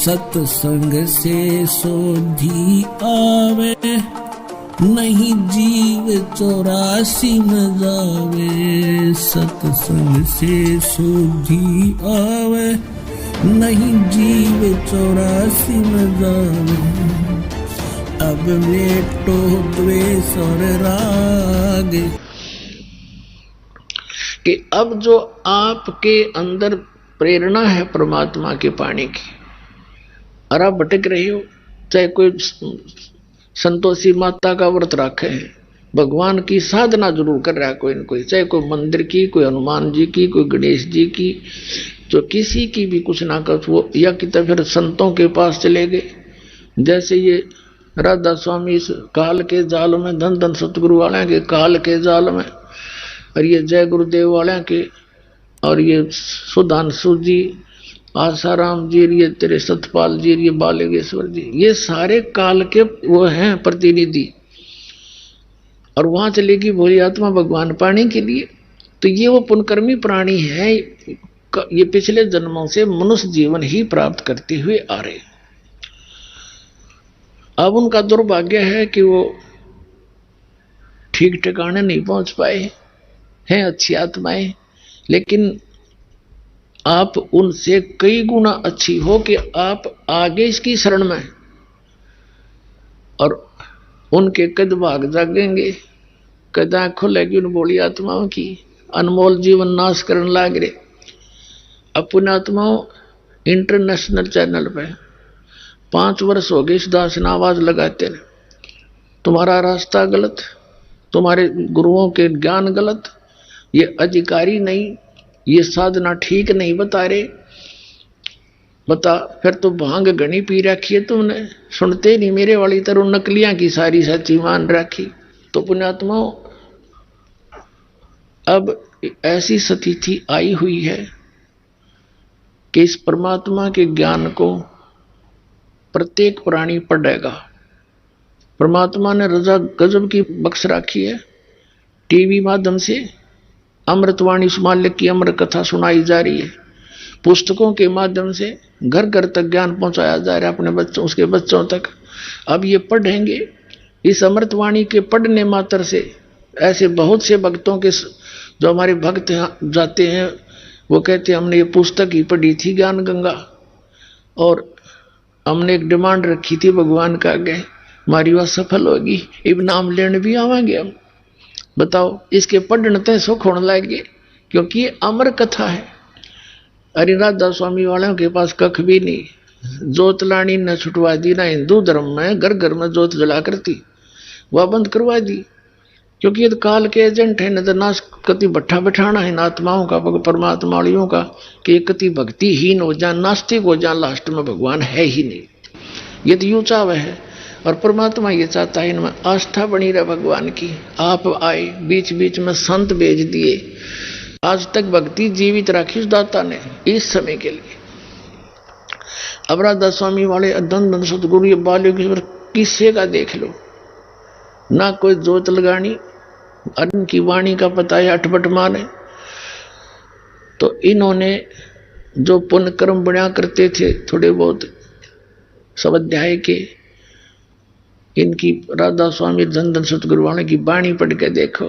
सत्संग से सोधी आवे, नहीं जीव 84 में जावे। सत्संग से सोधी आवे, नहीं जीव 84 में जावे। अब बेटो द्वेष और राग, कि अब जो आपके अंदर प्रेरणा है परमात्मा के पाने की, और आप भटक रहे हो, चाहे कोई संतोषी माता का व्रत रखे है, भगवान की साधना जरूर कर रहा है कोई न कोई, चाहे कोई मंदिर की, कोई हनुमान जी की, कोई गणेश जी की, जो किसी की भी कुछ ना कर वो, या कि तो फिर संतों के पास चले गए। जैसे ये राधा स्वामी इस काल के जाल में, धन धन सतगुरु वाले के काल के जाल में, और ये जय गुरुदेव वाले के, और ये सुधांशु जी, आसाराम जी, ये तेरे सतपाल जी, ये बालेश्वर जी, ये सारे काल के वो हैं प्रतिनिधि। और वहां चलेगी भोली आत्मा भगवान पाने के लिए। तो ये वो पुण्यकर्मी प्राणी है, ये पिछले जन्मों से मनुष्य जीवन ही प्राप्त करते हुए आ रहे। अब उनका दुर्भाग्य है कि वो ठीक ठिकाने नहीं पहुंच पाए हैं, अच्छी आत्माएं, लेकिन आप उनसे कई गुना अच्छी हो कि आप आगे इसकी शरण में, और उनके कद भाग जागेंगे, कदा खुलेगी उन बोली आत्माओं की, अनमोल जीवन नाश करने लाग रहे। अपने आत्माओं इंटरनेशनल चैनल पे 5 वर्ष हो गए इस दास ने आवाज लगाते रहे, तुम्हारा रास्ता गलत, तुम्हारे गुरुओं के ज्ञान गलत, ये अधिकारी नहीं, ये साधना ठीक नहीं बता रहे, बता फिर तो भांग घनी पी रखी है तुमने, सुनते नहीं मेरे वाली तरह, नकलियां की सारी सच्ची मान रखी। तो पुण्यात्माओं, अब ऐसी स्थिति आई हुई है कि इस परमात्मा के ज्ञान को प्रत्येक प्राणी पढ़ेगा। परमात्मा ने रजा गजब की बख्श रखी है, टीवी माध्यम से अमृतवाणी मालिक की अमर कथा सुनाई जा रही है, पुस्तकों के माध्यम से घर घर तक ज्ञान पहुंचाया जा रहा है अपने बच्चों, उसके बच्चों तक। अब ये पढ़ेंगे, इस अमृतवाणी के पढ़ने मात्र से ऐसे बहुत से भक्तों के, जो हमारे भक्त जाते हैं, वो कहते हैं हमने ये पुस्तक ही पढ़ी थी ज्ञान गंगा, और हमने एक डिमांड रखी थी भगवान का आगे, हमारी वह सफल होगी, अब नाम लेने भी आवांगे हम। बताओ, इसके पढ़ने तय सुख होने लगे, क्योंकि ये अमर कथा है। अरे राधा स्वामी वालों के पास कख भी नहीं, जोत लानी न छुटवा दी, ना हिंदू धर्म में घर घर में जोत जला करती, वह बंद करवा दी, क्योंकि ये काल के एजेंट है। न तो नाश कति भट्ठा बैठाना है आत्माओं का, परमात्मा वालियों का, कि कति भक्तिहीन हो जाए, नास्तिक हो जाए, लास्ट में भगवान है ही नहीं। ये तो यूं चाव है, और परमात्मा ये चाहता है इनमें आस्था बनी रहे भगवान की। आप आए, बीच बीच में संत भेज दिए, आज तक भक्ति जीवित रखी उस दाता ने इस समय के लिए। अब राधा स्वामी वाले धन धन सतगुरु ये बालेश्वर किस्से का देख लो, ना कोई जोत लगानी, अन्न की वाणी का पता है, अटपट माने। तो इन्होंने जो पुण्य कर्म बना करते थे थोड़े बहुत सब अध्याय के, इनकी राधा स्वामी धन धन सतगुरु वाले की वाणी पढ़ के देखो,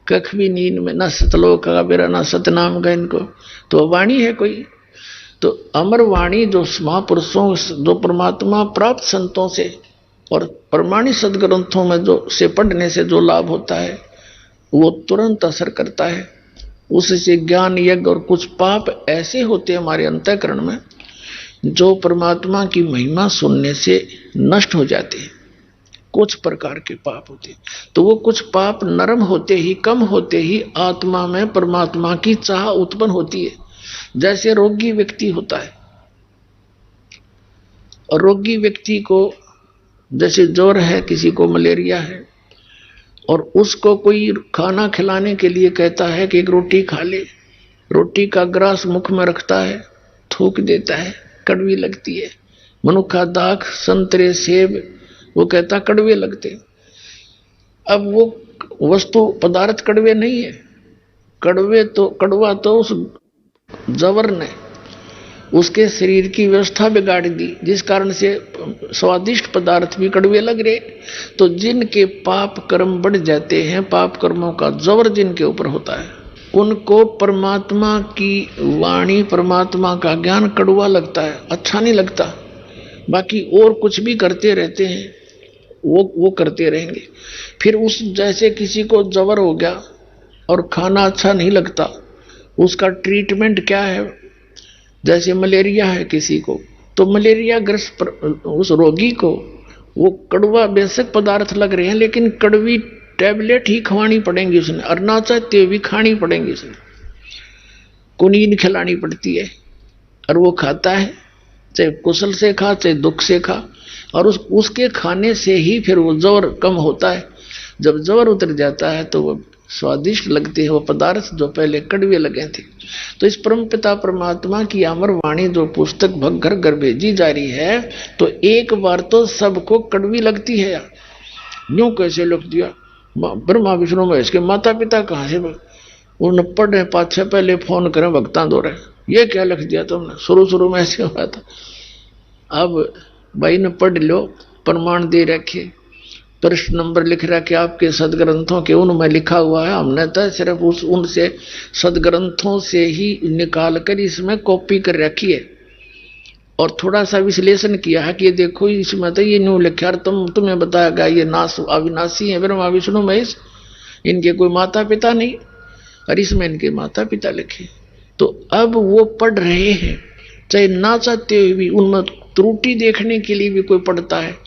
कख भी नींद में, ना सतलोक का बेरा, ना सतनाम का इनको, तो वाणी है कोई। तो अमर वाणी जो महापुरुषों, जो परमात्मा प्राप्त संतों से और प्रमाणित सदग्रंथों में जो से पढ़ने से जो लाभ होता है, वो तुरंत असर करता है। उससे ज्ञान यज्ञ और कुछ पाप ऐसे होते हैं हमारे अंतःकरण में, जो परमात्मा की महिमा सुनने से नष्ट हो जाते हैं। कुछ प्रकार के पाप होते हैं, तो वो कुछ पाप नरम होते ही, कम होते ही आत्मा में परमात्मा की चाह उत्पन्न होती है। जैसे रोगी व्यक्ति होता है, और रोगी व्यक्ति को जैसे ज्वर है, किसी को मलेरिया है, और उसको कोई खाना खिलाने के लिए कहता है कि एक रोटी खा ले, रोटी का ग्रास मुख में रखता है, थूक देता है, कड़वी लगती है। मनुखा दाख, संतरे, सेब, वो कहता कड़वे लगते। अब वो वस्तु पदार्थ कड़वे नहीं है, कड़वा तो उस जवर ने, उसके शरीर की व्यवस्था बिगाड़ दी, जिस कारण से स्वादिष्ट पदार्थ भी कड़वे लग रहे। तो जिनके पाप कर्म बढ़ जाते हैं, पाप कर्मों का जोर जिनके ऊपर होता है, उनको परमात्मा की वाणी, परमात्मा का ज्ञान कड़वा लगता है, अच्छा नहीं लगता। बाकी और कुछ भी करते रहते हैं, वो करते रहेंगे। फिर उस जैसे किसी को जबर हो गया और खाना अच्छा नहीं लगता, उसका ट्रीटमेंट क्या है? जैसे मलेरिया है किसी को, तो मलेरिया ग्रस्त उस रोगी को वो कड़वा बेशक पदार्थ लग रहे हैं, लेकिन कड़वी टैबलेट ही खवानी पड़ेंगी उसने, और ना चाहते भी खानी पड़ेंगी उसने, कुनीन खिलानी पड़ती है। और वो खाता है, चाहे कुशल से खा चाहे दुख से खा, और उसके खाने से ही फिर वो जोर कम होता है। जब जोर उतर जाता है तो वो स्वादिष्ट लगते हैं वो पदार्थ जो पहले कड़वे लगे थे। तो इस परमपिता परमात्मा की अमर वाणी जो पुस्तक भग घर घर भेजी जा रही है, तो एक बार तो सबको कड़वी लगती है यार, यूं कैसे लग दिया? ब्रह्मा विष्णु महेश के माता पिता कहाँ से उन पढ़े पाछे पहले फोन करें भक्ता दो रहे, ये क्या लिख दिया तुमने? शुरू में ऐसे हुआ था। अब भाई ने पढ़ लो, प्रमाण दे रखे, प्रश्न नंबर लिख रहा कि आपके सदग्रंथों के उनमें लिखा हुआ है। हमने तो सिर्फ उनसे सदग्रंथों से ही निकाल कर इसमें कॉपी कर रखी है और थोड़ा सा विश्लेषण किया है कि ये देखो इसमें तो ये न्यू लिखा, तुम्हें बताया गया ये नाश अविनाशी है, ब्रह्मा विष्णु महेश, इनके कोई माता पिता नहीं, और इसमें इनके माता पिता लिखे। तो अब वो पढ़ रहे हैं, चाहे ना चाहते हुए भी, उनमें त्रुटि देखने के लिए भी कोई पढ़ता है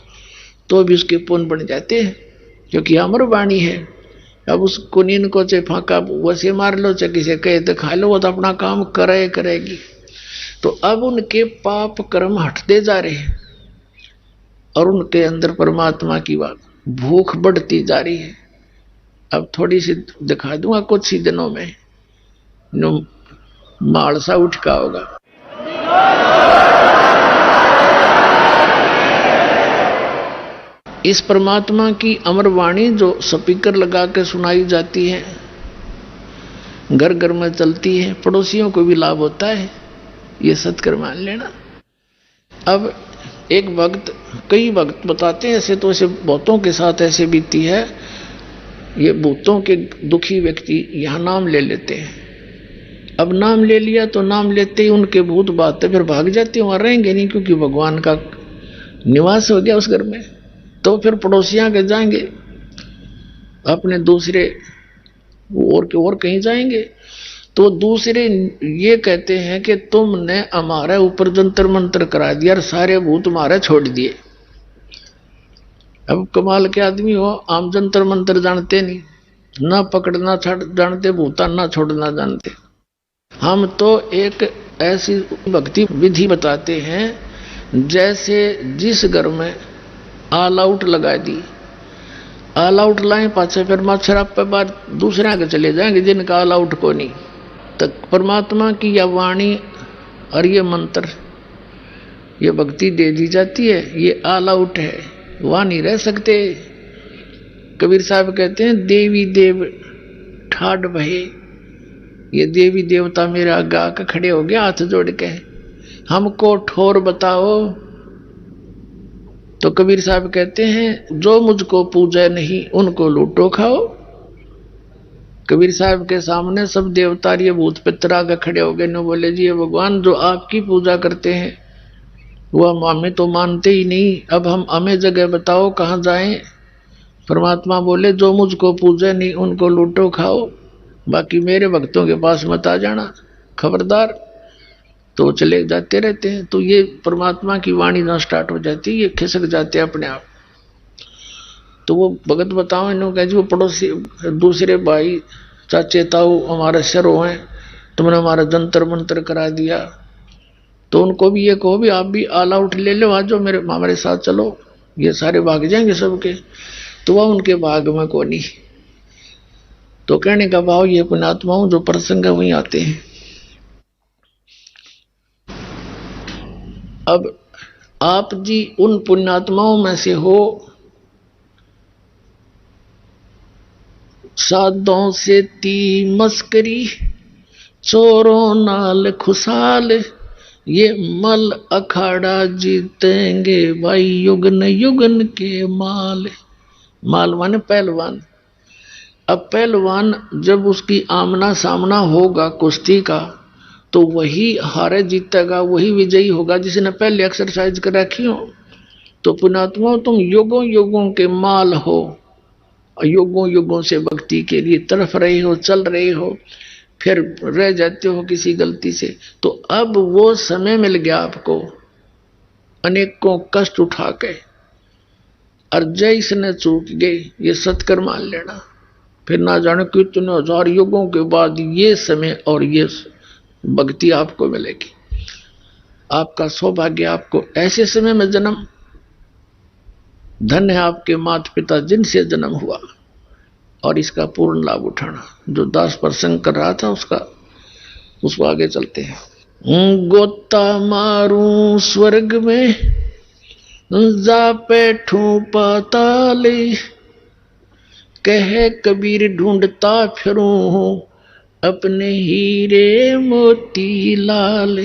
तो भी उसके पुण्य बन जाते हैं, क्योंकि अमर वाणी है। अब उस कुनीन को चाहे फांका वैसे मार लो, चाहे किसे कहे तो खा लो, वो तो अपना काम करेगी। तो अब उनके पाप कर्म हटते जा रहे हैं और उनके अंदर परमात्मा की बात भूख बढ़ती जा रही है। अब थोड़ी सी दिखा दूंगा कुछ ही दिनों में, मालसा उठका होगा। इस परमात्मा की अमर वाणी जो स्पीकर लगा के सुनाई जाती है, घर घर में चलती है, पड़ोसियों को भी लाभ होता है, ये सत्कर मान लेना। अब एक वक्त, कई वक्त बताते हैं ऐसे, तो ऐसे बहुतों के साथ ऐसे बीती है। ये भूतों के दुखी व्यक्ति यहाँ नाम ले लेते हैं। अब नाम ले लिया तो नाम लेते ही उनके भूत बातें फिर भाग जाते, वहां रहेंगे नहीं, क्योंकि भगवान का निवास हो गया उस घर में। तो फिर पड़ोसियां के जाएंगे अपने दूसरे और कहीं जाएंगे, तो दूसरे ये कहते हैं कि तुमने हमारे ऊपर जंतर मंत्र करा दिया और सारे भूत तुम्हारे छोड़ दिए। अब कमाल के आदमी हो, आम जंतर मंत्र जानते नहीं, ना पकड़ना जानते, भूता ना छोड़ना जानते। हम तो एक ऐसी भक्ति विधि बताते हैं, जैसे जिस घर में ऑल आउट लगा दी, ऑल आउट लाए पाछे फिर मच्छर पे बाद दूसरे आगे चले जाएंगे जिनका ऑल आउट को नहीं। तो परमात्मा की यह वाणी और ये मंत्र, ये भक्ति दे दी जाती है, ये ऑल आउट है, वहां नहीं रह सकते। कबीर साहब कहते हैं देवी देव ठाड भये, ये देवी देवता मेरे आगे आकर खड़े हो गए हाथ जोड़ के, हमको ठोर बताओ। तो कबीर साहब कहते हैं जो मुझको पूजे नहीं उनको लूटो खाओ। कबीर साहब के सामने सब देवता ये भूत पितर आगे खड़े हो गए, न बोले जी ये भगवान जो आपकी पूजा करते हैं वो हमें तो मानते ही नहीं, अब हमें जगह बताओ कहाँ जाएं। परमात्मा बोले जो मुझको पूजे नहीं उनको लूटो खाओ, बाकी मेरे भक्तों के पास मत आ जाना, खबरदार। तो चले जाते रहते हैं। तो ये परमात्मा की वाणी ना स्टार्ट हो जाती है, ये खिसक जाते हैं अपने आप। तो वो भगत बताओ इन्होंने कहा जी वो पड़ोसी दूसरे भाई चाचे ताऊ हमारे शरो हैं, तुमने हमारा जंतर मंत्र करा दिया, तो उनको भी ये कहो भी आप भी ऑल आउट ले लो, आज जो मेरे हमारे साथ चलो, ये सारे भाग जाएंगे सबके। तो वह उनके भाग में को नहीं। तो कहने का भाव ये पुण्यात्माओं जो प्रसंग है वहीं आते हैं। अब आप जी उन पुण्यात्माओं में से हो, साधों से ती मस्करी, चोरों नाल खुशाल, ये मल अखाड़ा जीतेंगे भाई, युगन युगन के माल। माल माने पहलवान। अब पहलवान जब उसकी आमना सामना होगा कुश्ती का, तो वही हारे जीतेगा, वही विजयी होगा जिसने पहले एक्सरसाइज कर रखी हो। तो पुण्यात्मा, तुम युगों युगों के माल हो, युगों युगों से भक्ति के लिए तड़फ रहे हो, चल रहे हो, फिर रह जाते हो किसी गलती से। तो अब वो समय मिल गया आपको, अनेकों कष्ट उठा के, और जैसने चूक गए ये सत्कर मान लेना। फिर ना जाने कितने हजार युगों के बाद ये समय और ये भक्ति आपको मिलेगी। आपका सौभाग्य, आपको ऐसे समय में जन्म। धन्य है आपके माता पिता जिनसे जन्म हुआ, और इसका पूर्ण लाभ उठाना। जो दास प्रसंग कर रहा था उसको आगे चलते हैं। गोता मारू स्वर्ग में, जा बैठूं पाताले, कहे कबीर ढूंढता फिरूं हूं अपने हीरे मोती लाल।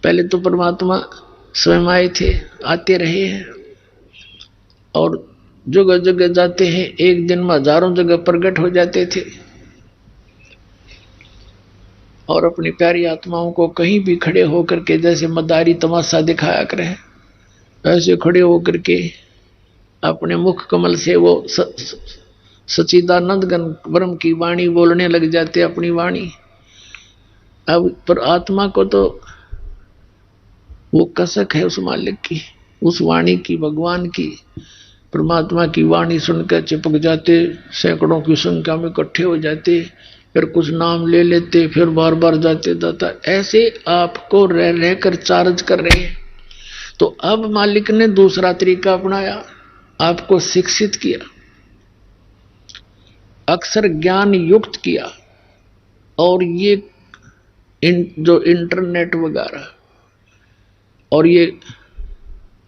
पहले तो परमात्मा स्वयं आए थे, आते रहे हैं, और जगह जगह जाते हैं, एक दिन में हजारों जगह प्रकट हो जाते थे, और अपनी प्यारी आत्माओं को कहीं भी खड़े होकर के जैसे मदारी तमाशा दिखाया करे, ऐसे खड़े होकर के अपने मुख कमल से वो सच्चिदानंद घन ब्रह्म की वाणी बोलने लग जाते, अपनी वाणी। अब पर आत्मा को तो वो कसक है उस मालिक की, उस वाणी की, भगवान की, परमात्मा की वाणी सुनकर चिपक जाते, सैकड़ों की संख्या में इकट्ठे हो जाते, फिर कुछ नाम ले लेते, फिर बार बार जाते दाता। ऐसे आपको रह रहकर चार्ज कर रहे हैं। तो अब मालिक ने दूसरा तरीका अपनाया, आपको शिक्षित किया, अक्षर ज्ञान युक्त किया, और ये जो इंटरनेट वगैरह और ये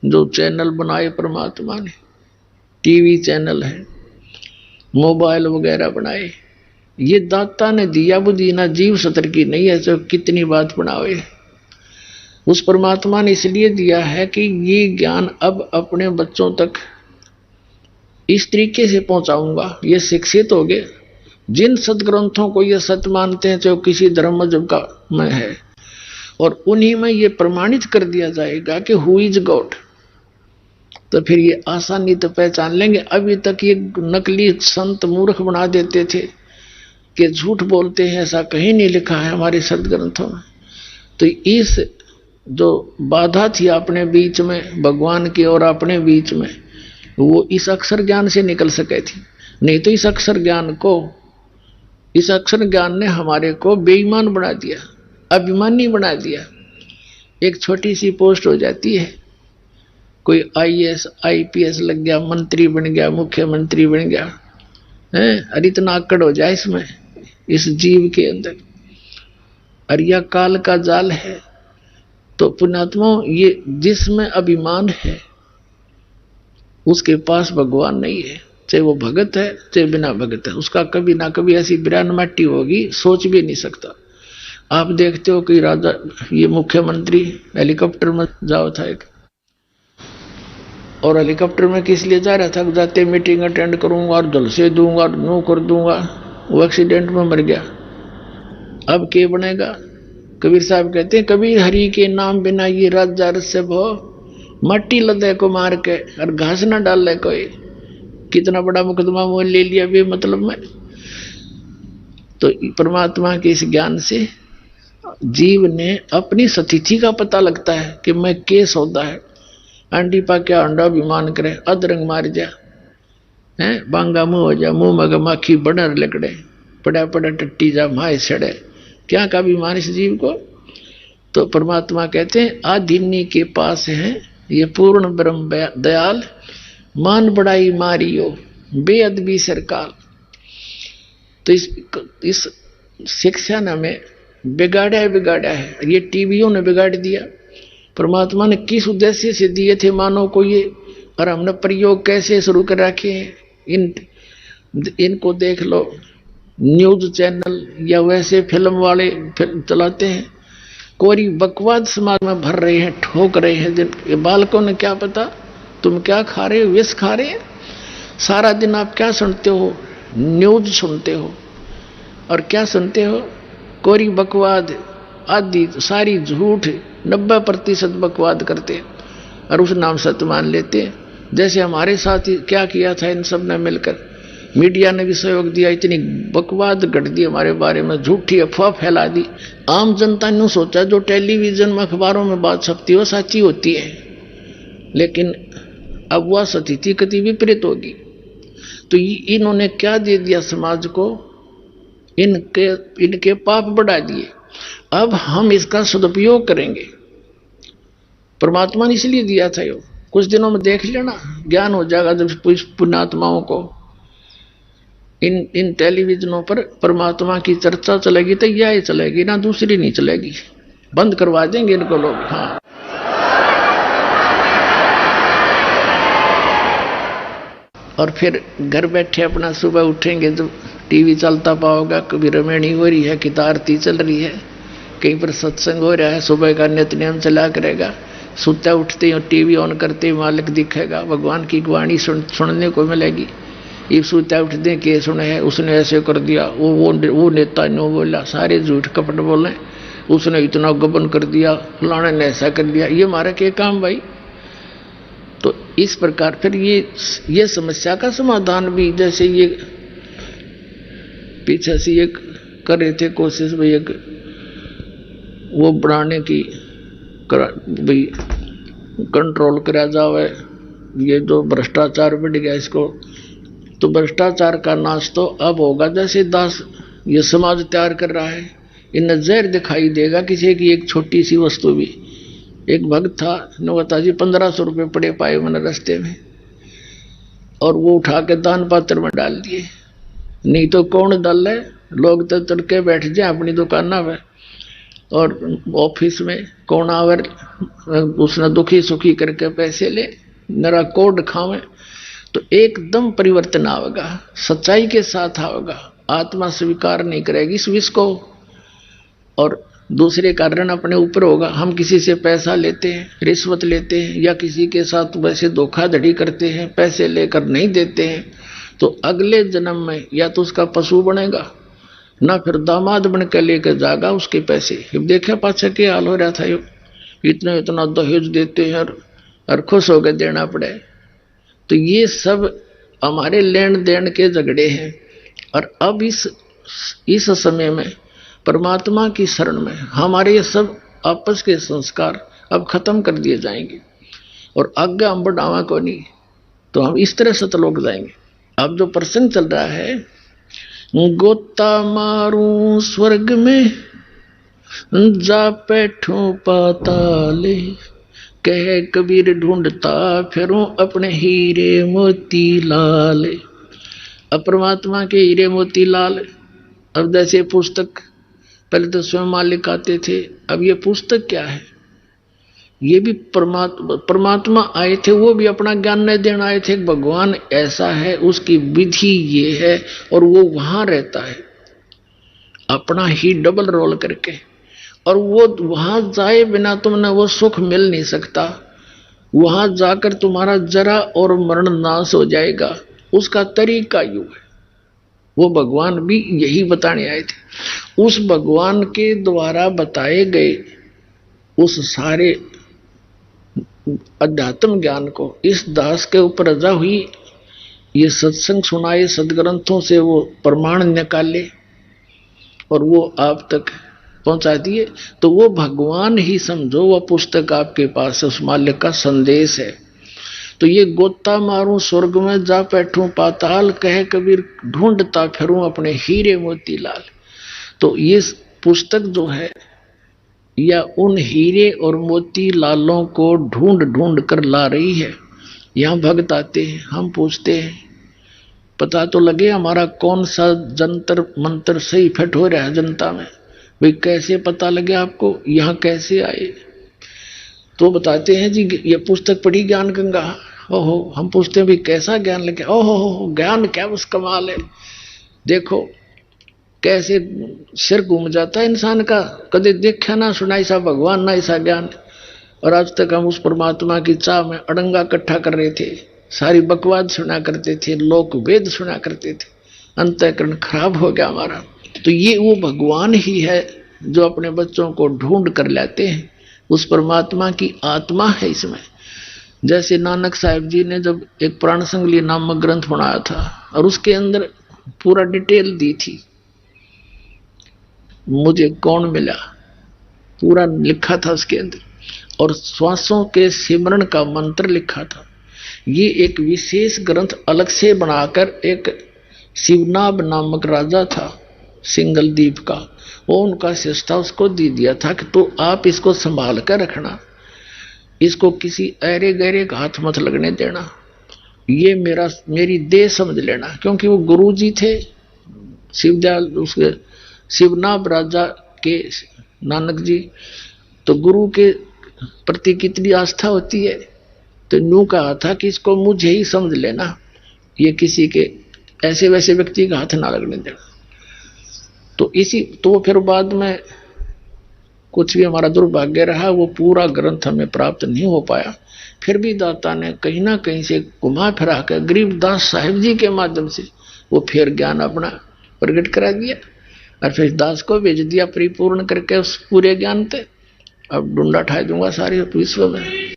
जो चैनल बनाए परमात्मा ने, टीवी चैनल है, मोबाइल वगैरह बनाए, ये दाता ने दिया बुद्धि, ना जीव सतर की नहीं है जो कितनी बात बनावे। उस परमात्मा ने इसलिए दिया है कि ये ज्ञान अब अपने बच्चों तक इस तरीके से पहुंचाऊंगा, ये शिक्षित हो गए। जिन सदग्रंथों को ये सत्य मानते हैं जो किसी धर्म मजहब का में है, और उन्हीं में ये प्रमाणित कर दिया जाएगा कि हु इज गॉड, तो फिर ये आसानी तो पहचान लेंगे। अभी तक ये नकली संत मूर्ख बना देते थे कि झूठ बोलते हैं, ऐसा कहीं नहीं लिखा है हमारे सदग्रंथों में। तो इस जो बाधा थी अपने बीच में, भगवान के और अपने बीच में, वो इस अक्षर ज्ञान से निकल सके थी। नहीं तो इस अक्षर ज्ञान ने हमारे को बेईमान बना दिया, अभिमानी बना दिया। एक छोटी सी पोस्ट हो जाती है, कोई IAS IPS लग गया, मंत्री बन गया, मुख्यमंत्री बन गया है, अरे इतना आकड़ हो जाए इसमें, इस जीव के अंदर। अरे यह काल का जाल है। तो पुण्यात्मा, ये जिसमें अभिमान है उसके पास भगवान नहीं है, चाहे वो भगत है चाहे बिना भगत है, उसका कभी ना कभी ऐसी बिरान मट्टी होगी, सोच भी नहीं सकता। आप देखते हो कि राजा, ये मुख्यमंत्री हेलीकॉप्टर में जाओ था एक, और हेलीकॉप्टर में किस लिए जा रहा था, जाते मीटिंग अटेंड करूंगा और जलसे दूंगा और नो कर दूंगा, वो एक्सीडेंट में मर गया। अब क्या बनेगा? कबीर साहब कहते हैं, कबीर हरि के नाम बिना ये राजा रस भो, मट्टी लदे को मार के और घास ना डाल ले कोई, कितना बड़ा मुकदमा मोल ले लिया भी मतलब में। तो परमात्मा के इस ज्ञान से जीव ने अपनी स्थिति का पता लगता है कि मैं के सौदा है। अंडी पा क्या अंडा अभिमान करे, अधरंग मार जा है, बांगा मुंह हो जा, मुंह मग माखी बडर लकड़े, पड़ा पड़ा टट्टी जा माए सड़े, क्या का अभिमान इस जीव को। तो परमात्मा कहते हैं, आधिन्य के पास है ये पूर्ण ब्रह्म दयाल, मान बड़ाई मारियो बेअदबी सरकार। तो इस शिक्षा ने हमें बिगाड़ा है, ये टीवियों ने बिगाड़ दिया। परमात्मा ने किस उद्देश्य से दिए थे मानव को ये, और हमने प्रयोग कैसे शुरू कर रखे हैं। इनको देख लो, न्यूज चैनल या वैसे फिल्म वाले चलाते हैं, कोरी बकवाद समाज में भर रहे हैं, ठोक रहे हैं। ये बालकों ने क्या पता तुम क्या खा रहे हो, विष खा रहे हैं। सारा दिन आप क्या सुनते हो, न्यूज सुनते हो, और क्या सुनते हो, कोरी बकवाद आदि सारी झूठ, 90% बकवाद करते हैं और उस नाम सत्य मान लेते हैं। जैसे हमारे साथ ही क्या किया था इन सब ने मिलकर, मीडिया ने भी सहयोग दिया, इतनी बकवाद गढ़ दी हमारे बारे में, झूठी अफवाह फैला दी। आम जनता ने सोचा जो टेलीविजन में अखबारों में बात छपती है सच्ची होती है, लेकिन अब वह स्थिति कति विपरीत होगी। तो इन्होंने क्या दे दिया समाज को, इनके पाप बढ़ा दिए। अब हम इसका सदुपयोग करेंगे। परमात्मा ने इसलिए दिया था यो, कुछ दिनों में देख लेना ज्ञान हो जाएगा। जब पुण्यात्माओं को इन टेलीविजनों पर परमात्मा की चर्चा चलेगी तो यह चलेगी ना, दूसरी नहीं चलेगी। बंद करवा देंगे इनको लोग। हाँ, और फिर घर बैठे अपना सुबह उठेंगे जब टीवी चलता पाओगा, कभी रमेणी हो रही है, किता आरती चल रही है, कहीं पर सत्संग हो रहा है, सुबह का नित्य नियम चला करेगा। सुता उठते ही टीवी ऑन करते ही मालिक दिखेगा, भगवान की वाणी सुनने को मिलेगी। ये सुता उठते के सुने है, उसने ऐसे कर दिया, वो नेता ने बोला, सारे झूठ कपट बोले, उसने इतना गबन कर दिया, फलाने ने ऐसा कर दिया। ये हमारा क्या काम भाई। तो इस प्रकार फिर ये समस्या का समाधान भी, जैसे ये पीछे से ये कर रहे थे कोशिश भाई, एक वो बनाने की भाई कंट्रोल करा जाए, ये जो भ्रष्टाचार बढ़ गया इसको, तो भ्रष्टाचार का नाश तो अब होगा। जैसे दास ये समाज तैयार कर रहा है, इन्हें जहर दिखाई देगा किसी की एक छोटी सी वस्तु भी। एक भक्त था, नवता जी 1500 रुपये पड़े पाए मैंने रास्ते में, और वो उठा के दान पात्र में डाल दिए। नहीं तो कौन डाल है, लोग तो तड़के बैठ जाए अपनी दुकाना में और ऑफिस में, कौन आवर उसने दुखी सुखी करके पैसे ले, नरा कोड खावे। तो एकदम परिवर्तन आवेगा, सच्चाई के साथ आवेगा। आत्मा स्वीकार नहीं करेगी इस विष को, और दूसरे कारण अपने ऊपर होगा। हम किसी से पैसा लेते हैं, रिश्वत लेते हैं, या किसी के साथ वैसे धोखाधड़ी करते हैं, पैसे लेकर नहीं देते हैं, तो अगले जन्म में या तो उसका पशु बनेगा, ना फिर दामाद बन के लेकर जाएगा उसके पैसे। देखे पाछे के हाल हो रहा था, यो इतना दहेज देते हैं और खुश होकर देना पड़े। तो ये सब हमारे लेन देन के झगड़े हैं। और अब इस समय में परमात्मा की शरण में हमारे ये सब आपस के संस्कार अब खत्म कर दिए जाएंगे, और आगे हम बढ़ावा को नहीं, तो हम इस तरह से तलोक जाएंगे। अब जो प्रसंग चल रहा है, गोता मारूं स्वर्ग में जा बैठूं पाताले, कह कबीर ढूंढता फिरूं अपने हीरे मोती लाल। अब परमात्मा के हीरे मोती लाल, अब जैसे पुस्तक पहले तो स्वयं मालिक आते थे, अब ये पुस्तक क्या है, ये भी परमात्मा आए थे, वो भी अपना ज्ञान नहीं देना आए थे। भगवान ऐसा है, उसकी विधि ये है, और वो वहां रहता है अपना ही डबल रोल करके, और वो वहां जाए बिना तुमने वो सुख मिल नहीं सकता। वहां जाकर तुम्हारा जरा और मरण नाश हो जाएगा, उसका तरीका यूं है। वो भगवान भी यही बताने आए थे। उस भगवान के द्वारा बताए गए उस सारे अध्यात्म ज्ञान को इस दास के ऊपर रजा हुई, ये सत्संग सुनाए, सदग्रंथों से वो प्रमाण निकाले और वो आप तक पहुंचा दिए। तो वो भगवान ही समझो, वो पुस्तक आपके पास है, उस मालिक का संदेश है। तो ये गोता मारूं स्वर्ग में जा बैठूं पाताल, कहे कबीर ढूंढता फिरूं अपने हीरे मोती लाल। तो ये पुस्तक जो है, या उन हीरे और मोती लालों को ढूंढ ढूंढ कर ला रही है। यहाँ भक्त आते हैं, हम पूछते हैं पता तो लगे हमारा कौन सा जंतर मंत्र सही फिट हो रहा है जनता में। भाई कैसे पता लगे आपको, यहाँ कैसे आए? तो बताते हैं जी ये पुस्तक पढ़ी ज्ञान गंगा। ओहो, हम पूछते हैं भाई कैसा ज्ञान लगे? ओहो ज्ञान क्या बस कमाल है। देखो कैसे सिर घूम जाता है इंसान का, कदे देखा ना सुना ऐसा भगवान ना ऐसा ज्ञान। और आज तक हम उस परमात्मा की चाह में अड़ंगा इकट्ठा कर रहे थे, सारी बकवाद सुना करते थे, लोक वेद सुना करते थे, अंतःकरण खराब हो गया हमारा। तो ये वो भगवान ही है जो अपने बच्चों को ढूंढ कर लाते हैं, उस परमात्मा की आत्मा है इसमें। जैसे नानक साहिब जी ने जब एक प्राण संगली नामक ग्रंथ बनाया था और उसके अंदर पूरा डिटेल दी थी, मुझे कौन मिला पूरा लिखा था उसके अंदर, और श्वासों के सिमरण का मंत्र लिखा था। ये एक विशेष ग्रंथ अलग से बनाकर एक शिवनाभ नामक राजा था सिंगल द्वीप का, वो उनका शिष्टा उसको दे दिया था कि तो आप इसको संभाल कर रखना, इसको किसी ऐरे गहरे का हाथ मत लगने देना, ये मेरी देह समझ लेना। क्योंकि वो गुरु जी थे शिवदयाल, उसके शिवनाभ राजा के नानक जी, तो गुरु के प्रति कितनी आस्था होती है। तो यूं कहा था कि इसको मुझे ही समझ लेना, ये किसी के ऐसे वैसे व्यक्ति का हाथ ना लगने देना। तो फिर बाद में कुछ भी हमारा दुर्भाग्य रहा, वो पूरा ग्रंथ हमें प्राप्त नहीं हो पाया। फिर भी दाता ने कहीं ना कहीं से घुमा फिरा कर गरीबदास साहिब जी के माध्यम से वो फिर ज्ञान अपना प्रकट करा दिया और फिर दास को भेज दिया परिपूर्ण करके उस पूरे ज्ञान पे। अब डूंडा ठा दूंगा सारे विश्व में।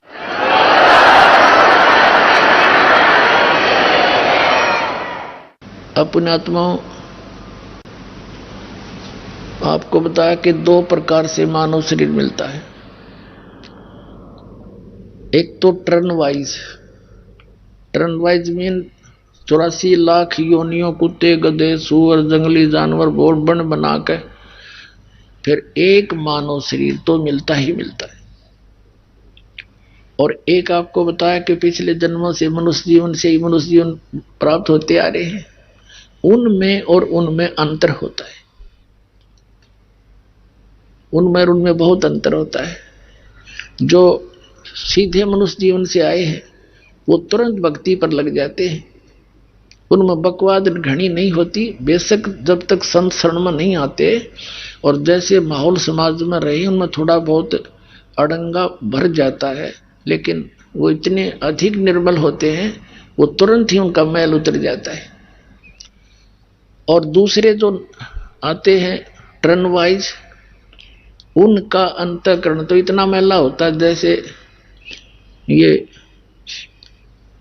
अपने आत्माओं, आपको बताया कि 2 प्रकार से मानव शरीर मिलता है। एक तो टर्न वाइज मीन 84 लाख योनियों, कुत्ते गधे सूअर जंगली जानवर बोल बन बना के फिर एक मानव शरीर तो मिलता ही मिलता है। और एक आपको बताया कि पिछले जन्मों से मनुष्य जीवन से ही मनुष्य जीवन प्राप्त होते आ रहे हैं, उनमें और उनमें अंतर होता है, उनमें और उनमें बहुत अंतर होता है। जो सीधे मनुष्य जीवन से आए हैं वो तुरंत भक्ति पर लग जाते हैं, उनमें बकवाद घनी नहीं होती, बेशक जब तक संत शरण में नहीं आते और जैसे माहौल समाज में रहे उनमें थोड़ा बहुत अड़ंगा भर जाता है, लेकिन वो इतने अधिक निर्मल होते हैं वो तुरंत ही उनका मैल उतर जाता है। और दूसरे जो आते हैं टर्न वाइज, उनका अंतःकरण तो इतना मैला होता है, जैसे ये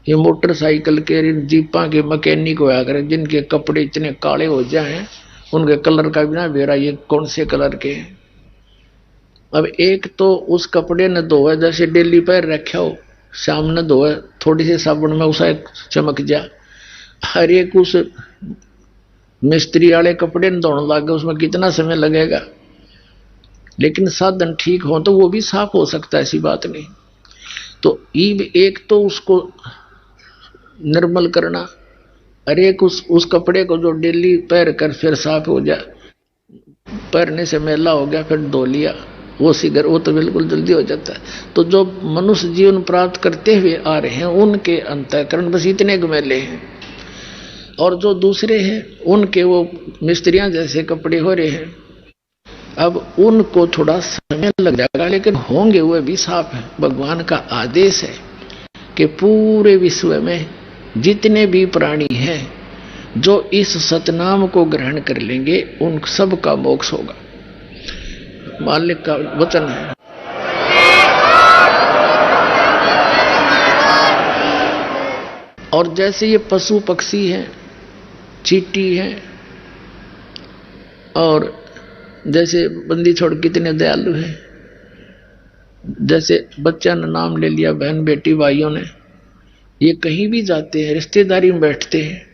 मोटरसाइकिल के जीपा के मैकेनिक होया करें जिनके कपड़े इतने काले हो जाएं, उनके कलर का बिना बेरा ये कौन से कलर के हैं। अब एक तो उस कपड़े ने धोए, जैसे डेली पैर रखा हो, शाम ने धोए थोड़ी सी साबुन में उसे चमक जा, हर एक उस मिस्त्री वाले कपड़े ने धोने लग गए, उसमें कितना समय लगेगा। लेकिन साधन ठीक हो तो वो भी साफ हो सकता है, ऐसी बात नहीं। तो एक तो उसको निर्मल करना, और एक उस कपड़े को जो डेली पैर कर फिर साफ हो जाए, पैरने से मैला हो गया फिर धो लिया, वो तो बिल्कुल जल्दी हो जाता है। तो जो मनुष्य जीवन प्राप्त करते हुए आ रहे हैं उनके अंतःकरण बस इतने मैले हैं, और जो दूसरे हैं उनके वो मिस्त्रियां जैसे कपड़े हो रहे हैं, अब उनको थोड़ा समय लग जाएगा, लेकिन होंगे वो भी साफ है। भगवान का आदेश है कि पूरे विश्व में जितने भी प्राणी हैं जो इस सतनाम को ग्रहण कर लेंगे उन सब का मोक्ष होगा, मालिक का वचन है। और जैसे ये पशु पक्षी हैं, चींटी हैं, और जैसे बंदी छोड़ कितने दयालु हैं, जैसे बच्चा ने नाम ले लिया, बहन बेटी भाइयों ने, ये कहीं भी जाते हैं, रिश्तेदारी में बैठते हैं,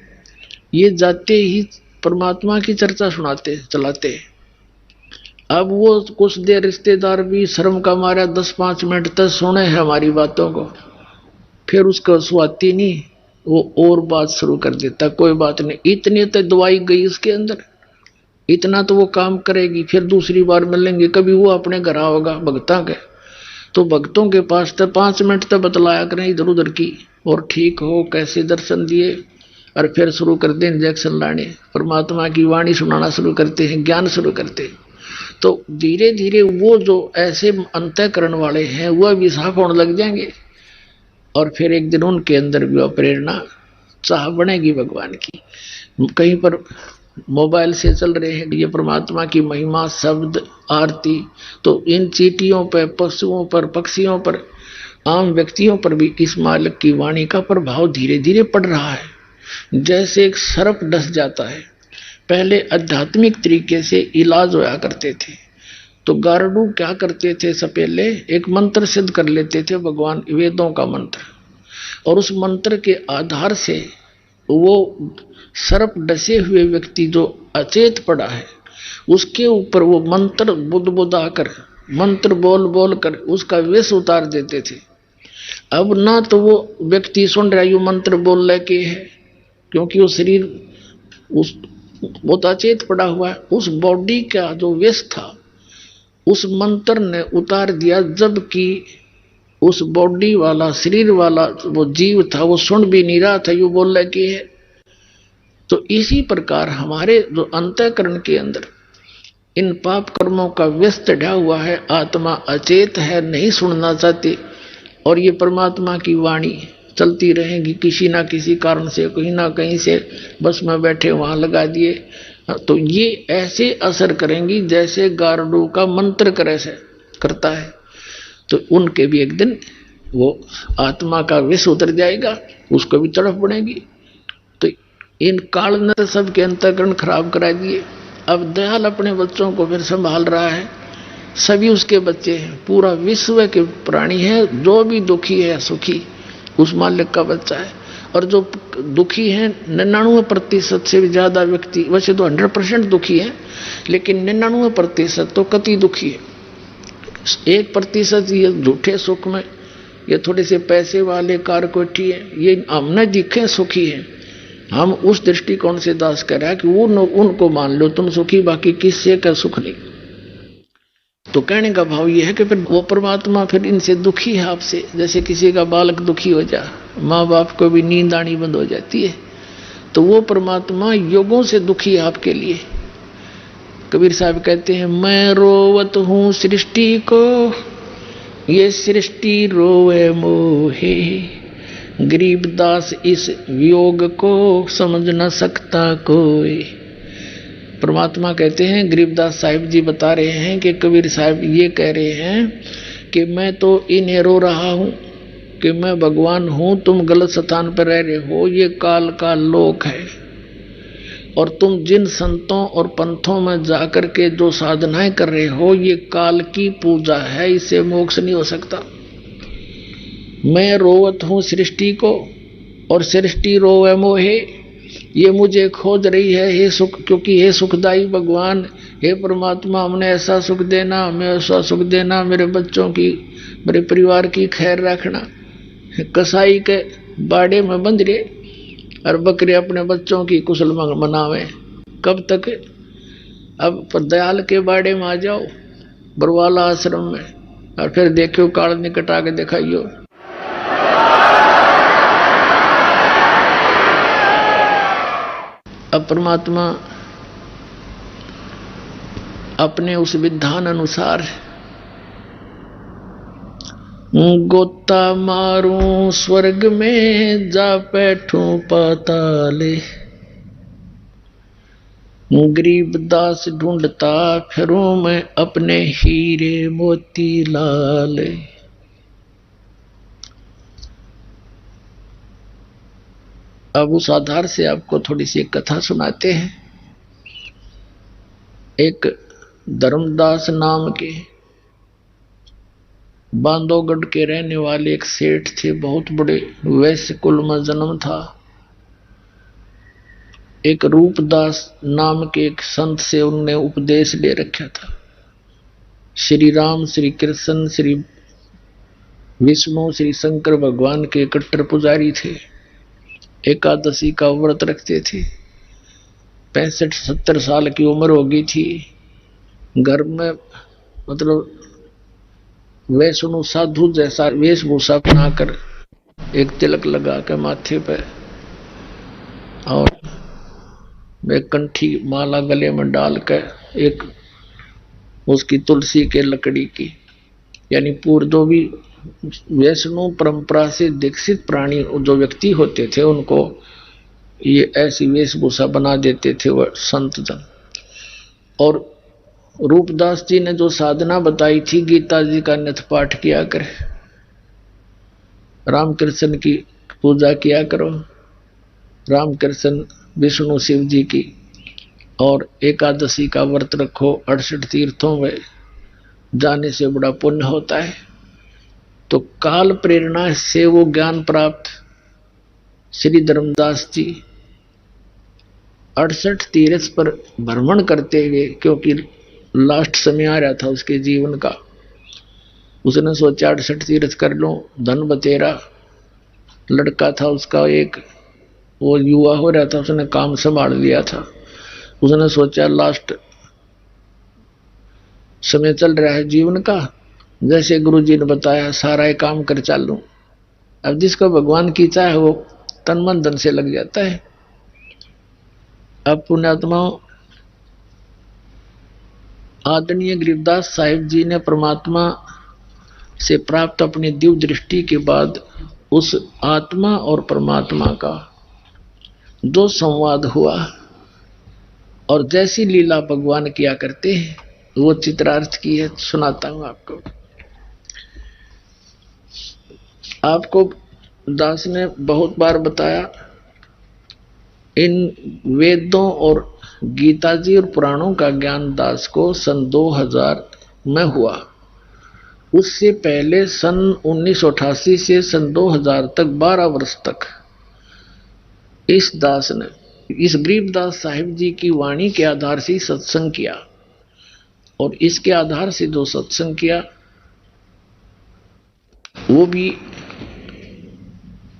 ये जाते ही परमात्मा की चर्चा सुनाते चलाते हैं। अब वो कुछ देर रिश्तेदार भी शर्म का मारा 10-5 मिनट तक सुने हैं हमारी बातों को, फिर उसको सुहाती नहीं, वो और बात शुरू कर देता, कोई बात नहीं, इतनी तो दवाई गई उसके अंदर, इतना तो वो काम करेगी, फिर दूसरी बार मिलेंगे, कभी वो अपने घर आओगा भक्तों के, तो भक्तों के पास तो 5 मिनट तक बतलाया करें इधर उधर की, और ठीक हो कैसे दर्शन दिए, और फिर शुरू करते हैं इंजेक्शन लाने, परमात्मा की वाणी सुनाना शुरू करते हैं, ज्ञान शुरू करते हैं। तो धीरे धीरे वो जो ऐसे अंतःकरण वाले हैं वह भी साफ होने लग जाएंगे, और फिर एक दिन उनके अंदर भी प्रेरणा चाह बनेगी भगवान की। कहीं पर मोबाइल से चल रहे हैं ये परमात्मा की महिमा, शब्द, आरती, तो इन चींटियों पर, पशुओं पर, पक्षियों पर, आम व्यक्तियों पर भी इस मालिक की वाणी का प्रभाव धीरे धीरे पड़ रहा है। जैसे एक सर्प डस जाता है, पहले आध्यात्मिक तरीके से इलाज होया करते थे, तो गारुड़ क्या करते थे, सब पहले एक मंत्र सिद्ध कर लेते थे, भगवान वेदों का मंत्र, और उस मंत्र के आधार से वो सर्प डसे हुए व्यक्ति जो अचेत पड़ा है उसके ऊपर वो मंत्र बुदबुदा कर, मंत्र बोल बोल कर उसका विष उतार देते थे। अब ना तो वो व्यक्ति सुन रहा है, यू मंत्र बोल लेके है, क्योंकि वो शरीर उस बहुत अचेत पड़ा हुआ है, उस बॉडी का जो विष था उस मंत्र ने उतार दिया, जबकि उस बॉडी वाला, शरीर वाला वो जीव था वो सुन भी नहीं रहा था, यू बोल लेके है। तो इसी प्रकार हमारे जो अंतःकरण के अंदर इन पाप कर्मों का विष चढ़ा हुआ है, आत्मा अचेत है, नहीं सुनना चाहती, और ये परमात्मा की वाणी चलती रहेगी किसी ना किसी कारण से, कहीं ना कहीं से बस में बैठे वहां लगा दिए, तो ये ऐसे असर करेंगी जैसे गारुड़ का मंत्र करे से करता है। तो उनके भी एक दिन वो आत्मा का विष उतर जाएगा, उसको भी तड़फ बढ़ेगी। तो इन काल ने तो सबके अंतःकरण खराब करा दिए। अब दयाल अपने बच्चों को फिर संभाल रहा है, सभी उसके बच्चे हैं, पूरा विश्व के प्राणी है, जो भी दुखी है सुखी उस मालिक का बच्चा है, और जो दुखी हैं 99% से भी ज्यादा व्यक्ति, वैसे तो 100% दुखी है, लेकिन 99% तो कति दुखी है। 1% ये झूठे सुख में, ये थोड़े से पैसे वाले कार कोठी है, ये हमने दिखे सुखी है, हम उस दृष्टिकोण से दास कर रहा है कि वो उनको मान लो तुम सुखी, बाकी किससे का सुख नहीं। तो कहने का भाव ये है कि फिर वो परमात्मा फिर इनसे दुखी है आपसे, जैसे किसी का बालक दुखी हो जा, माँ बाप को भी नींद आनी बंद हो जाती है, तो वो परमात्मा युगों से दुखी है आपके लिए। कबीर साहब कहते हैं, मैं रोवत हूँ सृष्टि को, ये सृष्टि रोवे मोहे, गरीबदास इस वियोग को समझ न सकता कोई। परमात्मा कहते हैं, गरीबदास साहिब जी बता रहे हैं कि कबीर साहब ये कह रहे हैं कि मैं तो इन्हें रो रहा हूं कि मैं भगवान हूं, तुम गलत स्थान पर रह रहे हो, ये काल का लोक है, और तुम जिन संतों और पंथों में जाकर के जो साधनाएं कर रहे हो ये काल की पूजा है, इससे मोक्ष नहीं हो सकता। मैं रोवत हूं सृष्टि को और सृष्टि रोवे मोहे, ये मुझे खोज रही है हे सुख, क्योंकि हे सुखदाई भगवान, हे परमात्मा हमने ऐसा सुख देना, हमें ऐसा सुख देना, मेरे बच्चों की, मेरे परिवार की खैर रखना। कसाई के बाड़े में बंध रहे और बकरे अपने बच्चों की कुशल मनावे, कब तक? अब दयाल के बाड़े में आ जाओ, बरवाला आश्रम में, और फिर देखो काल निकट आके दिखाइयो। अब परमात्मा अपने उस विधान अनुसार गोता मारूं स्वर्ग में, जा बैठूं पाताले, गरीबदास ढूंढता फिरूं मैं अपने हीरे मोती लाल। अब उस आधार से आपको थोड़ी सी कथा सुनाते हैं। एक धर्मदास नाम के बांधवगढ़ के रहने वाले एक सेठ थे, बहुत बड़े वैश्य कुल में जन्म था। एक रूपदास नाम के एक संत से उनने उपदेश ले रखा था। श्री राम, श्री कृष्ण, श्री विष्णु, श्री शंकर भगवान के कट्टर पुजारी थे। एकादशी का व्रत रखते थे। 65-70 साल की उम्र हो गई थी। घर में मतलब वैष्णु साधु जैसा वेशभूषा बनाकर, एक तिलक लगा कर माथे पर, और वे कंठी माला गले में डाल कर एक उसकी तुलसी के लकड़ी की, यानी पूर्व भी वैष्णव परंपरा से दीक्षित प्राणी जो व्यक्ति होते थे उनको ये ऐसी वेशभूषा बना देते थे वह संत जन। और रूपदास जी ने जो साधना बताई थी, गीता जी का नित्य पाठ किया करे, रामकृष्ण की पूजा किया करो, रामकृष्ण विष्णु शिव जी की, और एकादशी का व्रत रखो, 68 तीर्थों में जाने से बड़ा पुण्य होता है। तो काल प्रेरणा से वो ज्ञान प्राप्त श्री धर्मदास जी 68 तीर्थ पर भ्रमण करते हुए, क्योंकि लास्ट समय आ रहा था उसके जीवन का, उसने सोचा 68 तीर्थ कर लो। धन बतेरा लड़का था उसका, एक वो युवा हो रहा था, उसने काम संभाल लिया था। उसने सोचा लास्ट समय चल रहा है जीवन का, जैसे गुरु जी ने बताया सारा ये काम कर चालूं। अब जिसको भगवान की चाह वो तन मन धन से लग जाता है। अब पुण्यात्माओं, आदरणीय गरीबदास साहिब जी ने परमात्मा से प्राप्त अपनी दिव्य दृष्टि के बाद उस आत्मा और परमात्मा का जो संवाद हुआ और जैसी लीला भगवान किया करते हैं वो चित्रार्थ की है, सुनाता हूं आपको। आपको दास ने बहुत बार बताया, इन वेदों और गीता जी और पुराणों का ज्ञान दास को सन 2000 में हुआ। उससे पहले सन 1988 से सन 2000 तक 12 वर्ष तक इस दास ने इस गरीबदास साहिब जी की वाणी के आधार से सत्संग किया, और इसके आधार से जो सत्संग किया वो भी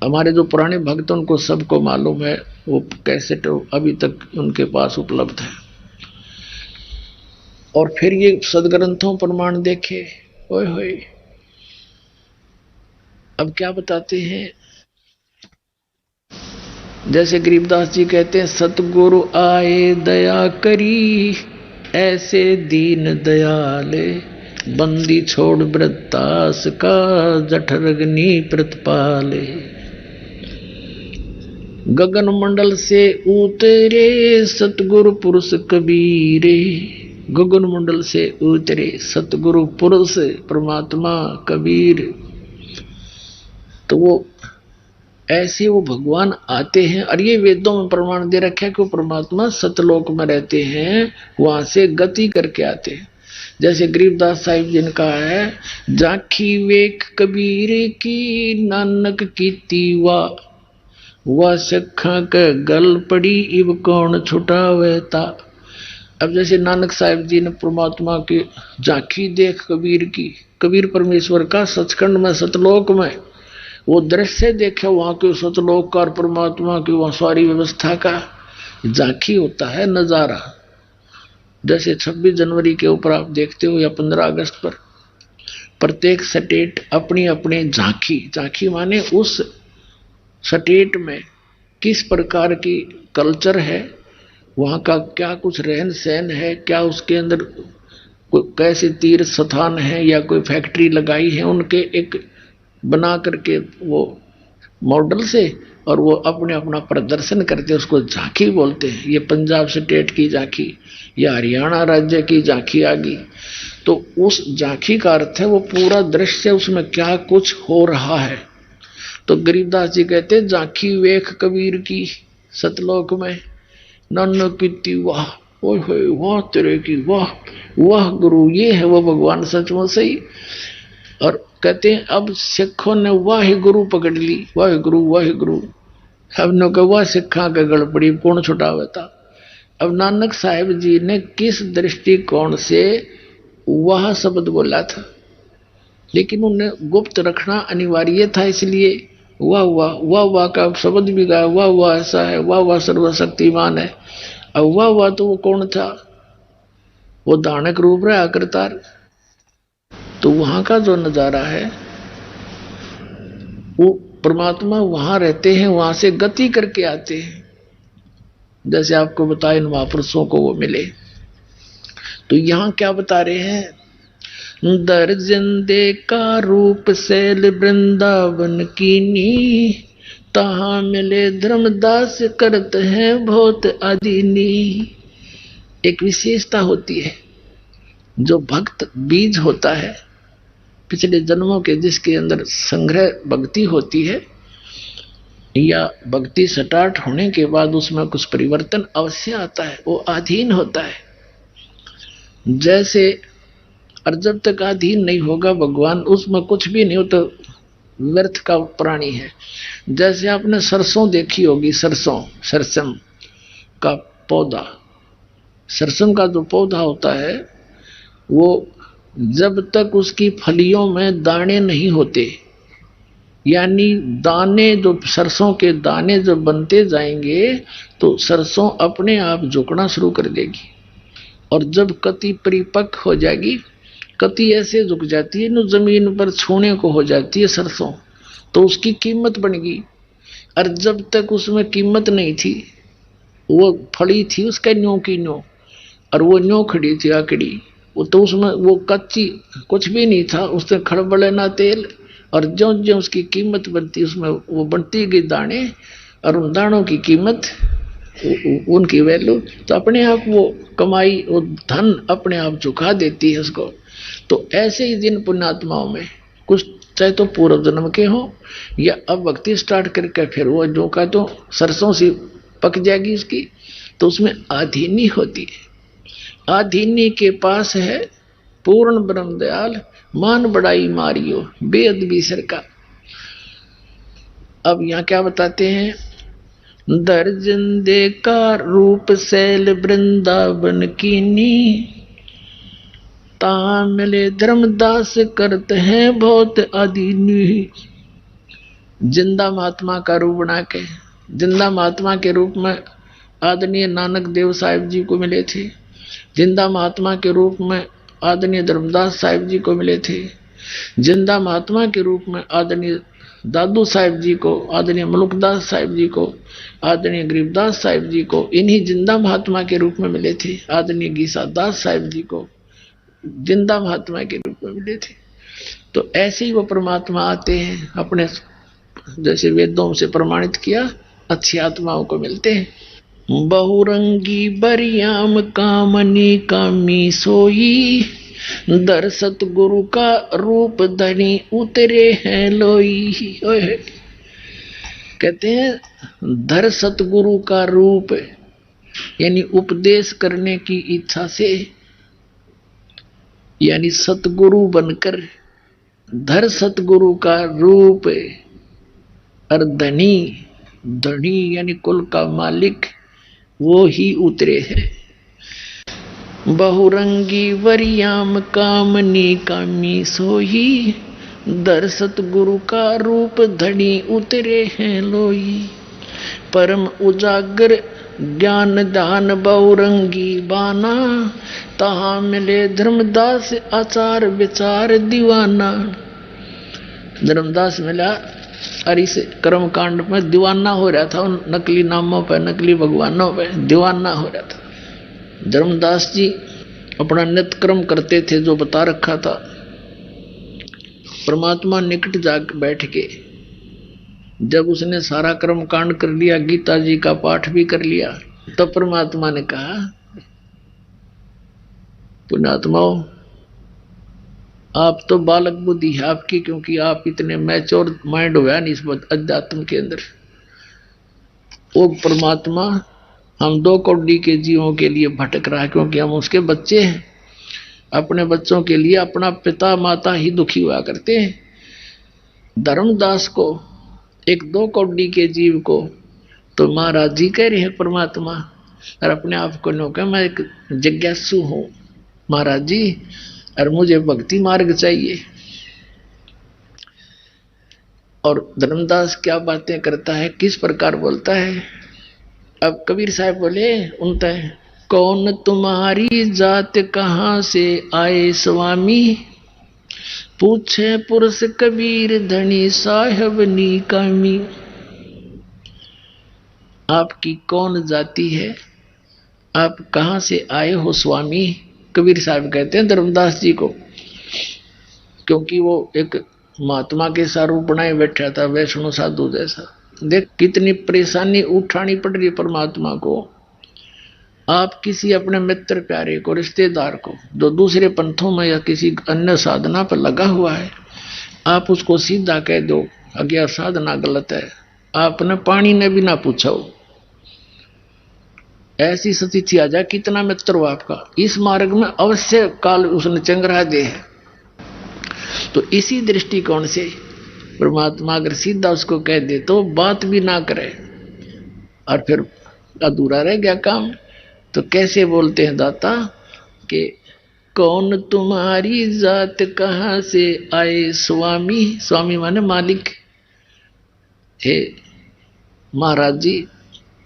हमारे जो पुराने भक्त उनको सबको मालूम है, वो कैसेट अभी तक उनके पास उपलब्ध है। और फिर ये सदग्रंथों प्रमाण देखे, ओए होए। अब क्या बताते हैं, जैसे गरीबदास जी कहते हैं, सतगुरु आए दया करी, ऐसे दीन दयाले, बंदी छोड़ वृत्तास का, जठरग्नि प्रतिपाले। गगन मंडल से उतरे सतगुरु पुरुष कबीरे, गगन मंडल से उतरे सतगुरु पुरुष परमात्मा कबीर। तो वो ऐसे वो भगवान आते हैं, और ये वेदों में प्रमाण दे रखा है कि वो परमात्मा सतलोक में रहते हैं, वहां से गति करके आते हैं। जैसे गरीबदास साहिब जी ने कहा है, जाखी वेख कबीर की, नानक कीती वह सखा के गल पड़ी, इब कौन छुटावेता। अब जैसे नानक साहिब जी ने परमात्मा की झांकी देख कबीर की, कबीर परमेश्वर का सचखंड में सतलोक में वो दृश्य देखे, वहां के सतलोक का और परमात्मा की वहां सारी व्यवस्था का झांकी होता है, नजारा। जैसे 26 जनवरी के ऊपर आप देखते हो, या 15 अगस्त पर प्रत्येक स्टेट अपनी अपनी झांकी माने उस स्टेट में किस प्रकार की कल्चर है, वहां का क्या कुछ रहन सहन है, क्या उसके अंदर कैसे तीर्थ स्थान है या कोई फैक्ट्री लगाई है, उनके एक बना करके वो मॉडल से, और वो अपने अपना प्रदर्शन करते हैं, उसको झांकी बोलते हैं। ये पंजाब स्टेट की झांकी या हरियाणा राज्य की झांकी आ गई। तो उस झांकी का अर्थ है वो पूरा दृश्य, उसमें क्या कुछ हो रहा है। तो गरीबदास जी कहते हैं, झांकी वेख कबीर की सतलोक में, नानक कीती वाह, ओए होए वाह तेरे की वाह, वाह गुरु। ये है वो भगवान सचमुच सही। और कहते हैं अब सिखों ने वाह गुरु पकड़ ली, वाह गुरु। हमने कहा वाह सिखा के गड़ पड़ी, कौन छुटावे था। अब नानक साहिब जी ने किस दृष्टिकोण से वह शब्द बोला था, लेकिन उन्हें गुप्त रखना अनिवार्य था, इसलिए वाह का शब्द भी गाया, वाह ऐसा है, वाह सर्वशक्तिमान है। अब वाह तो वो कौन था, वो दानक रूप रहा करतार। तो वहां का जो नजारा है, वो परमात्मा वहां रहते हैं, वहां से गति करके आते हैं। जैसे आपको बताया इन महापुरुषों को वो मिले। तो यहां क्या बता रहे हैं, दर्जन दे का रूप शैल वृंदावन कीनी, तहां मिले धर्मदास करत है बहुत अदीनी। एक विशेषता होती है, जो भक्त बीज होता है पिछले जन्मों के, जिसके अंदर संग्रह भक्ति होती है, या भक्ति स्टार्ट होने के बाद उसमें कुछ परिवर्तन अवश्य आता है, वो अधीन होता है। जैसे और जब तक अधीन नहीं होगा भगवान, उसमें कुछ भी नहीं हो तो व्यर्थ का प्राणी है। जैसे आपने सरसों देखी होगी, सरसम का पौधा, सरसम का जो पौधा होता है वो जब तक उसकी फलियों में दाने नहीं होते, यानी दाने जो सरसों के दाने जब बनते जाएंगे तो सरसों अपने आप झुकना शुरू कर देगी, और जब कति परिपक्व हो जाएगी, कति ऐसे झुक जाती है न जमीन पर छूने को हो जाती है सरसों, तो उसकी कीमत बन गई। और जब तक उसमें कीमत नहीं थी, वो फली थी उसका न्यों की न्यों, और वो न्यों खड़ी थी आकड़ी, वो तो उसमें वो कच्ची कुछ भी नहीं था, उससे खड़बड़े ना तेल, और ज्यों ज्यों उसकी कीमत बनती उसमें वो बढ़ती गई दाने, और उन दानों की कीमत, उनकी वैल्यू, तो अपने आप वो कमाई, वो धन अपने आप झुका देती है उसको। तो ऐसे ही जिन पुण्यात्माओं में कुछ चाहे तो पूर्व जन्म के हो या अब भक्ति स्टार्ट करके फिर वो जो का तो सरसों सी पक जाएगी उसकी, तो उसमें आधीनी होती है। आधीनी के पास है पूर्ण ब्रह्म दयाल, मान बड़ाई मारियो बेद बीसर का। अब यहाँ क्या बताते हैं, दर्जन दे का रूप शैल वृंदावन कीनी, ता मिले धर्मदास करते हैं बहुत अधीनी। जिंदा महात्मा का रूप बना के, जिंदा महात्मा के रूप में आदरणीय नानक देव साहिब जी को मिले थे, जिंदा महात्मा के रूप में आदरणीय धर्मदास साहिब जी को मिले थे, जिंदा महात्मा के रूप में आदरणीय दादू साहिब जी को, आदरणीय मलुकदास साहिब जी को, आदरणीय गरीबदास साहिब जी को, इन्हीं जिंदा महात्मा के रूप में मिले थे। आदरणीय गीसा दास साहिब जी को जिंदा महात्मा के रूप में मिले थे। तो ऐसे ही वो परमात्मा आते हैं, अपने जैसे वेदों से प्रमाणित किया अच्छी आत्माओं को मिलते हैं। बहुरंगी बरियाम कामनी कामी सोई, दर सतगुरु का रूप धनी उतरे हैं लोई। कहते हैं धर सतगुरु का रूप, यानी उपदेश करने की इच्छा से, यानी सतगुरु बनकर धर सतगुरु का रूप, और धनी, धनी यानी कुल का मालिक वो ही उतरे हैं। बहुरंगी वरियाम कामनी कामी सोही, दर सतगुरु का रूप धनी उतरे हैं लोई। परम उजागर ज्ञान दान बहुरंगी बाना, तहां मिले धर्मदास आचार विचार दीवाना। धर्मदास मिला और इस कर्म कांड में दीवाना हो रहा था, उन नकली नामों पर, नकली भगवानों पर दीवाना हो रहा था। धर्मदास जी अपना नित्य कर्म करते थे जो बता रखा था। परमात्मा निकट जाकर बैठ के जब उसने सारा कर्म कांड कर लिया, गीता जी का पाठ भी कर लिया, तब परमात्मा ने कहा, पुण्यात्माओं आप तो बालक बुद्धि है आपकी, क्योंकि आप इतने मैच्योर माइंड हुआ नहीं इस अध्यात्म के अंदर। वो परमात्मा हम 2 कौड़ी के जीवों के लिए भटक रहा है, क्योंकि हम उसके बच्चे हैं। अपने बच्चों के लिए अपना पिता माता ही दुखी हुआ करते हैं। धर्मदास को, एक 2 कौड़ी के जीव को तो महाराज जी कह रहे हैं परमात्मा, और अपने आप को नौका मैं एक जिज्ञासु हूं महाराज जी, और मुझे भक्ति मार्ग चाहिए। और धर्मदास क्या बातें करता है, किस प्रकार बोलता है। अब कबीर साहब बोले उनते, कौन तुम्हारी जात कहाँ से आए स्वामी, पूछे पुरुष कबीर धनी साहब नी कामी। आपकी कौन जाति है, आप कहाँ से आए हो स्वामी। कबीर साहब कहते हैं धर्मदास जी को, क्योंकि वो एक महात्मा के स्वरूप बनाए बैठा था, वैष्णव साधु जैसा। देख कितनी परेशानी उठानी पड़ रही है परमात्मा को। आप किसी अपने मित्र प्यारे को, रिश्तेदार को, जो दूसरे पंथों में या किसी अन्य साधना पर लगा हुआ है, आप उसको सीधा कह दो अज्ञा साधना गलत है, आपने पानी ने भी ना पूछा हो, ऐसी स्थिति आ जाए, कितना मित्र हो आपका, इस मार्ग में अवश्य काल उसने चंगरा दे है। तो इसी दृष्टिकोण से परमात्मा अगर सीधा उसको कह दे तो बात भी ना करे और फिर अधूरा रह गया काम। तो कैसे बोलते हैं दाता कि कौन तुम्हारी जात कहाँ से आए स्वामी। स्वामी माने मालिक। हे महाराज जी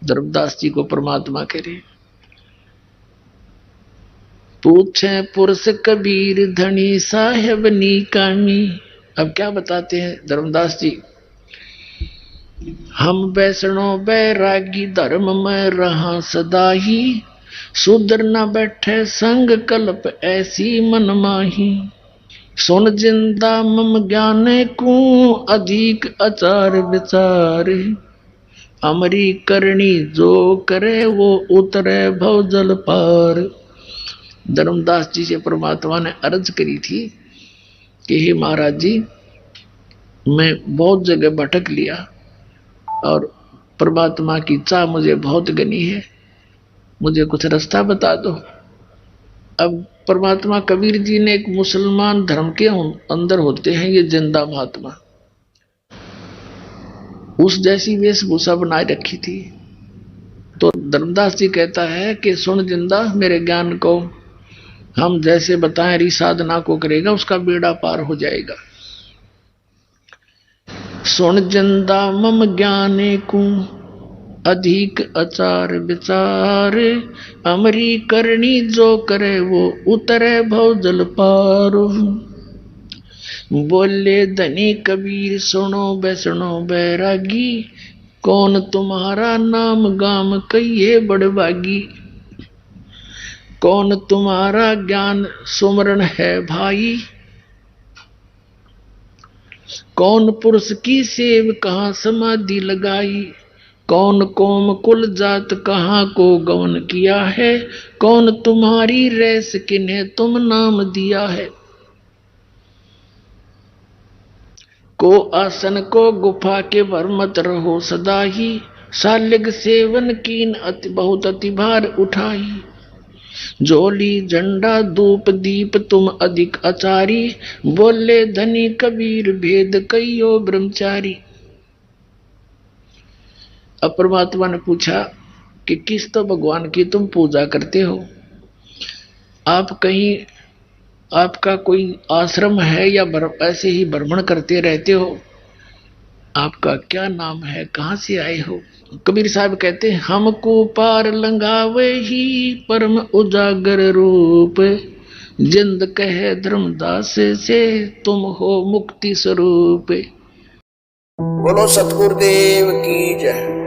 धर्मदास जी को परमात्मा कह रहे, पूछे पुरुष कबीर धनी साहेब नीकामी। अब क्या बताते हैं धर्मदास जी, हम वैष्णो बैरागी धर्म में रहा सदा ही, सुधर न बैठे संग कल्प ऐसी मन माही, सुन जिंदा मम ज्ञान को अधिक आचार विचार, अमरी करनी जो करे वो उतरे भव जल पार। धर्मदास जी से परमात्मा ने अर्ज करी थी कि हे महाराज जी मैं बहुत जगह भटक लिया और परमात्मा की चाह मुझे बहुत घनी है, मुझे कुछ रास्ता बता दो। अब परमात्मा कबीर जी ने एक मुसलमान धर्म के अंदर होते हैं ये जिंदा महात्मा, उस जैसी वेशभूषा बनाए रखी थी। तो धर्मदास जी कहता है कि सुन जिंदा मेरे ज्ञान को, हम जैसे बताएं री साधना को करेगा उसका बेड़ा पार हो जाएगा। सुन जिंदा मम ज्ञाने को अधिक आचार विचार, अमरी करनी जो करे वो उतरे भव जल पार। बोले धनी कबीर सुनो वैष्णो बैरागी, कौन तुम्हारा नाम गाम कहिए बड़भागी, कौन तुम्हारा ज्ञान सुमरण है भाई, कौन पुरुष की सेव कहाँ समाधि लगाई, कौन कोम कुल जात कहाँ को गौन किया है, कौन तुम्हारी रैस किन्हें तुम नाम दिया है, को आसन को गुफा के भर मत रहो सदा ही, सालिग सेवन कीन अति बहुत अति भार उठाई, झोली झंडा धूप दीप तुम अधिक आचारी, बोले धनी कबीर भेद कहियो ब्रह्मचारी। अब परमात्मा ने पूछा कि किस तो भगवान की तुम पूजा करते हो, आप कहीं आपका कोई आश्रम है या ऐसे ही भ्रमण करते रहते हो, आपका क्या नाम है, कहाँ से आए हो। कबीर साहब कहते हैं हमको पार लंघावे ही परम उजागर रूप, जिंद कहे धर्मदास से तुम हो मुक्ति स्वरूप। बोलो सतगुरुदेव की जय।